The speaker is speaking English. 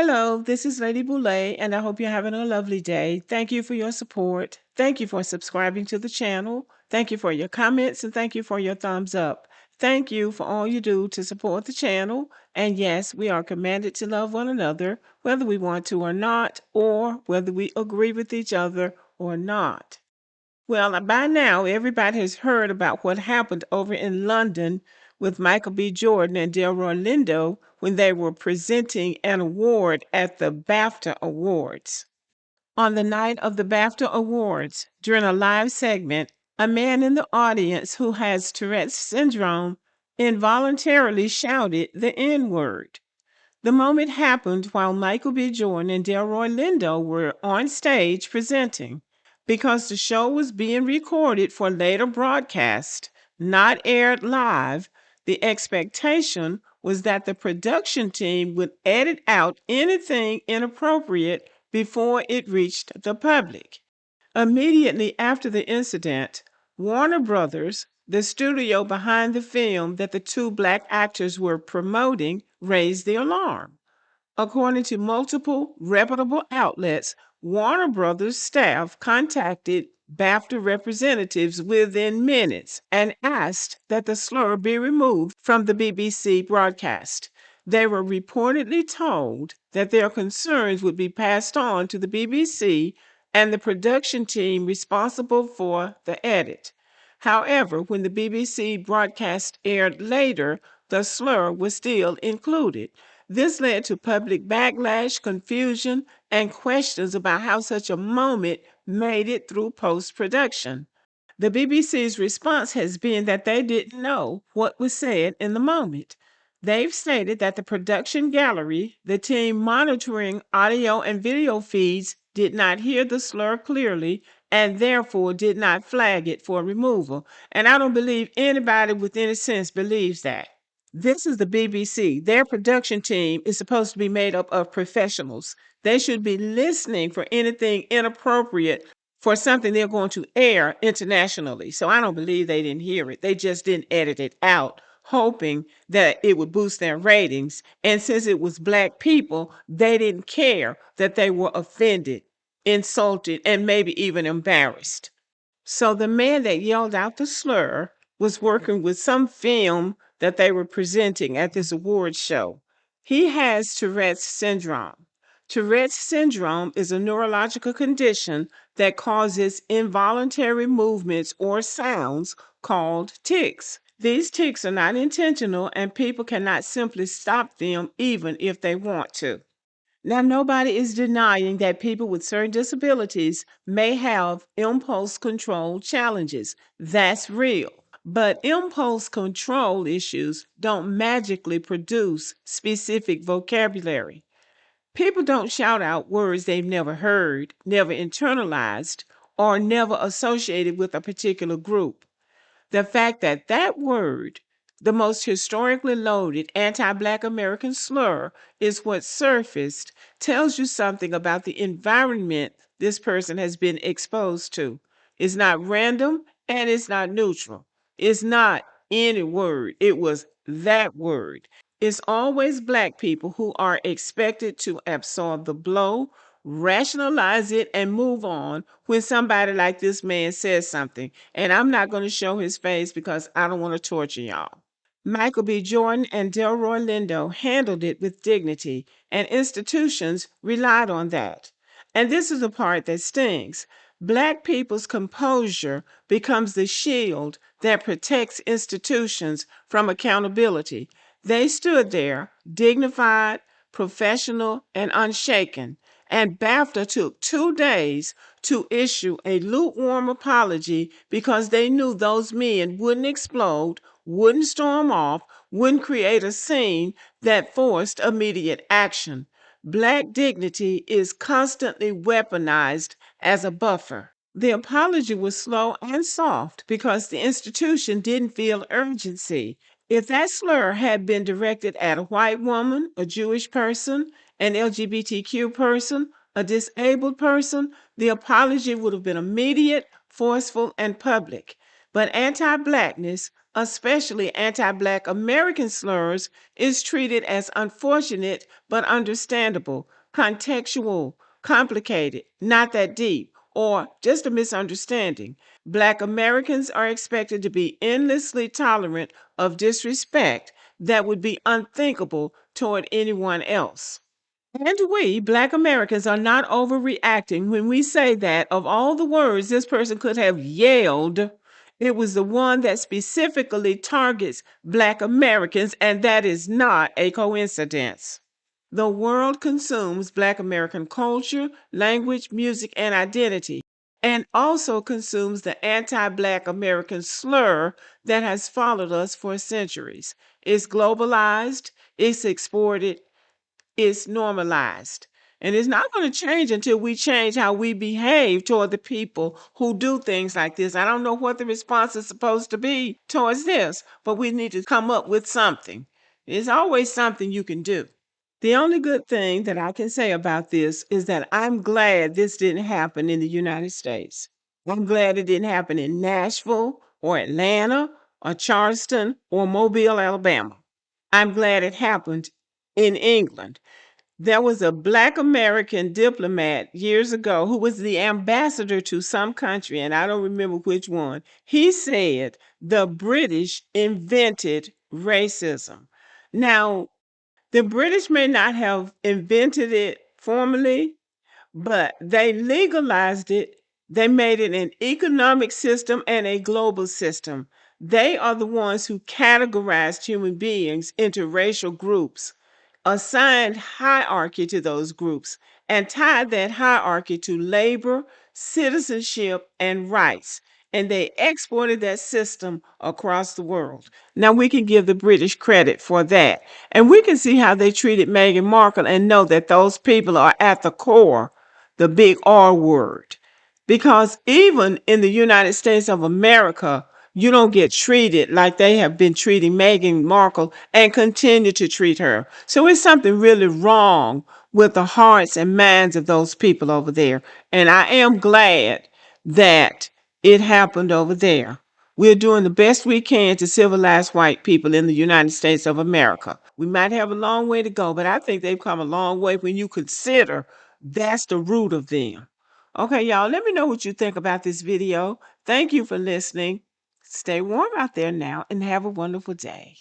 Hello, this is Lady Boulay, and I hope you're having a lovely day. Thank you for your support. Thank you for subscribing to the channel. Thank you for your comments, and thank you for your thumbs up. Thank you for all you do to support the channel. And yes, we are commanded to love one another, whether we want to or not, or whether we agree with each other or not. Well, by now, everybody has heard about what happened over in London with Michael B. Jordan and Delroy Lindo when they were presenting an award at the BAFTA Awards. On the night of the BAFTA Awards, during a live segment, a man in the audience who has Tourette's syndrome involuntarily shouted the N-word. The moment happened while Michael B. Jordan and Delroy Lindo were on stage presenting. Because the show was being recorded for later broadcast, not aired live, the expectation was that the production team would edit out anything inappropriate before it reached the public. Immediately after the incident, Warner Brothers, the studio behind the film that the two black actors were promoting, raised the alarm. According to multiple reputable outlets, Warner Brothers staff contacted BAFTA representatives within minutes and asked that the slur be removed from the BBC broadcast. They were reportedly told that their concerns would be passed on to the BBC and the production team responsible for the edit. However, when the BBC broadcast aired later, the slur was still included. This led to public backlash, confusion, and questions about how such a moment made it through post-production. The BBC's response has been that they didn't know what was said in the moment. They've stated that the production gallery, the team monitoring audio and video feeds, did not hear the slur clearly and therefore did not flag it for removal. And I don't believe anybody with any sense believes that. This is the BBC. Their production team is supposed to be made up of professionals. They should be listening for anything inappropriate for something they're going to air internationally. So I don't believe they didn't hear it. They just didn't edit it out, hoping that it would boost their ratings. And since it was black people, they didn't care that they were offended, insulted, and maybe even embarrassed. So the man that yelled out the slur was working with some film that they were presenting at this awards show. He has Tourette's syndrome. Tourette's syndrome is a neurological condition that causes involuntary movements or sounds called tics. These tics are not intentional and people cannot simply stop them even if they want to. Now, nobody is denying that people with certain disabilities may have impulse control challenges. That's real. But impulse control issues don't magically produce specific vocabulary. People don't shout out words they've never heard, never internalized, or never associated with a particular group. The fact that that word, the most historically loaded anti-Black American slur, is what surfaced tells you something about the environment this person has been exposed to. It's not random and it's not neutral. It's not any word. It was that word. It's always Black people who are expected to absorb the blow, rationalize it, and move on when somebody like this man says something. And I'm not going to show his face because I don't want to torture y'all. Michael B. Jordan and Delroy Lindo handled it with dignity, and institutions relied on that. And this is the part that stings. Black people's composure becomes the shield that protects institutions from accountability. They stood there, dignified, professional, and unshaken. And BAFTA took 2 days to issue a lukewarm apology because they knew those men wouldn't explode, wouldn't storm off, wouldn't create a scene that forced immediate action. Black dignity is constantly weaponized as a buffer. The apology was slow and soft because the institution didn't feel urgency. If that slur had been directed at a white woman, a Jewish person, an LGBTQ person, a disabled person, the apology would have been immediate, forceful, and public. But anti Blackness, especially anti Black American slurs, is treated as unfortunate but understandable, contextual, complicated, not that deep, or just a misunderstanding. Black Americans are expected to be endlessly tolerant of disrespect that would be unthinkable toward anyone else. And we, Black Americans, are not overreacting when we say that of all the words this person could have yelled, it was the one that specifically targets Black Americans, and that is not a coincidence. The world consumes Black American culture, language, music, and identity, and also consumes the anti Black American slur that has followed us for centuries. It's globalized, it's exported, it's normalized. And it's not going to change until we change how we behave toward the people who do things like this. I don't know what the response is supposed to be towards this, but we need to come up with something. There's always something you can do. The only good thing that I can say about this is that I'm glad this didn't happen in the United States. I'm glad it didn't happen in Nashville or Atlanta or Charleston or Mobile, Alabama. I'm glad it happened in England. There was a Black American diplomat years ago who was the ambassador to some country, and I don't remember which one. He said the British invented racism. Now, the British may not have invented it formally, but they legalized it. They made it an economic system and a global system. They are the ones who categorized human beings into racial groups, assigned hierarchy to those groups, and tied that hierarchy to labor, citizenship, and rights. And they exported that system across the world. Now we can give the British credit for that. And we can see how they treated Meghan Markle and know that those people are at the core, the big R word. Because even in the United States of America, you don't get treated like they have been treating Meghan Markle and continue to treat her. So it's something really wrong with the hearts and minds of those people over there. And I am glad that it happened over there. We're doing the best we can to civilize white people in the United States of America. We might have a long way to go, but I think they've come a long way when you consider that's the root of them. Okay, y'all, let me know what you think about this video. Thank you for listening. Stay warm out there now and have a wonderful day.